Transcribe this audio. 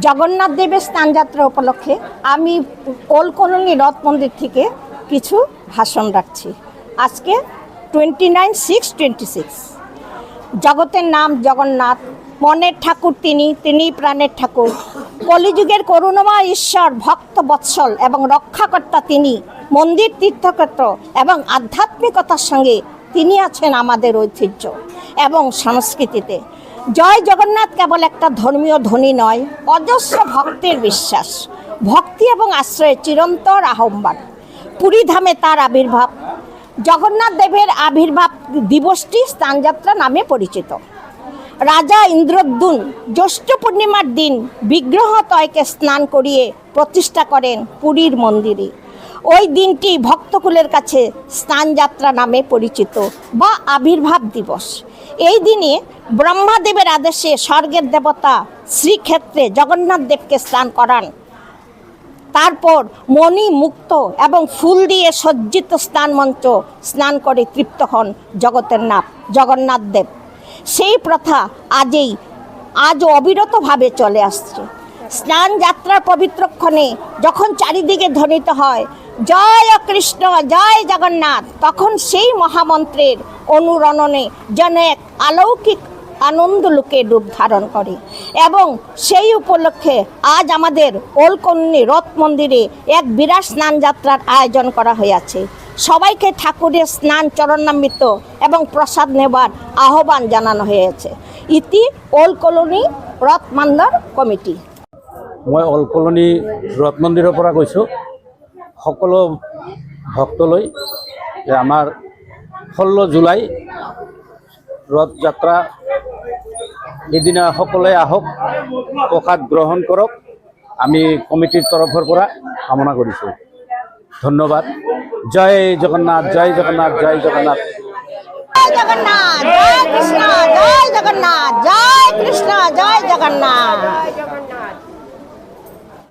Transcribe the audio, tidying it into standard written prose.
জগন্নাথ দেবের স্নানযাত্রা উপলক্ষে আমি ওল্ড কলোনি রথ মন্দির থেকে কিছু ভাষণ রাখছি। আজকে 29/6/26। জগতের নাম জগন্নাথ, মনের ঠাকুর তিনি প্রাণের ঠাকুর। কলিযুগের করুণাময় ঈশ্বর, ভক্ত বৎসল এবং রক্ষাকর্তা তিনি। মন্দির তীর্থক্ষেত্র এবং আধ্যাত্মিকতার সঙ্গে তিনি আছেন আমাদের ঐতিহ্য এবং সংস্কৃতিতে। জয় জগন্নাথ কেবল একটা ধর্মীয় ধ্বনি নয়, অজস্র ভক্তের বিশ্বাস, ভক্তি এবং আশ্রয়ের চিরন্তর আহ্বান। পুরীধামে তার আবির্ভাব। জগন্নাথ দেবের আবির্ভাব দিবসটি স্নানযাত্রা নামে পরিচিত। রাজা ইন্দ্রদ্যুম্ন জ্যৈষ্ঠ পূর্ণিমার দিন বিগ্রহতয়কে স্নান করিয়ে প্রতিষ্ঠা করেন পুরীর মন্দিরে। ওই দিনটি ভক্তকুলের কাছে স্নানযাত্রা নামে পরিচিত বা আবির্ভাব দিবস। এই দিনে ব্রহ্মাদেবের আদেশে স্বর্গের দেবতা শ্রীক্ষেত্রে জগন্নাথ দেবকে স্নান করান। তারপর মণি মুক্ত এবং ফুল দিয়ে সজ্জিত স্নান মঞ্চ স্নান করে তৃপ্ত হন জগতের নাথ জগন্নাথ দেব। সেই প্রথা আজও অবিরতভাবে চলে আসছে। স্নান যাত্রার পবিত্রক্ষণে যখন চারিদিকে ধ্বনিত হয় জয় কৃষ্ণ জয় জগন্নাথ, তখন সেই মহামন্ত্রের অনুরণনে যেন এক অলৌকিক আনন্দ লোকে রূপ ধারণ করে। এবং সেই উপলক্ষে আজ আমাদের ওল্ড কলোনি রথ মন্দিরে এক বিরাট স্নান যাত্রার আয়োজন করা হয়েছে। সবাইকে ঠাকুরের স্নান চরণামৃত এবং প্রসাদ নেবার আহ্বান জানানো হয়েছে। ইতি ওল্ড কলোনি ৰথ মন্দিৰ কমিটি। মই ওল্ড কলোনি ৰথ মন্দিৰৰ পৰা কৈছোঁ। সকলো ভক্তলৈ যে আমাৰ 16 জুলাই ৰথ যাত্ৰা, এদিনা সকলোৱে আহক, প্ৰসাদ গ্ৰহণ কৰক, আমি কমিটিৰ তৰফৰ পৰা কামনা কৰিছোঁ। ধন্যবাদ। জয় জগন্নাথ জয় জগন্নাথ জয় জগন্নাথ। জয় জগন্নাথ, জয় কৃষ্ণ, জয় জগন্নাথ, জয় কৃষ্ণ, জয় জগন্নাথ।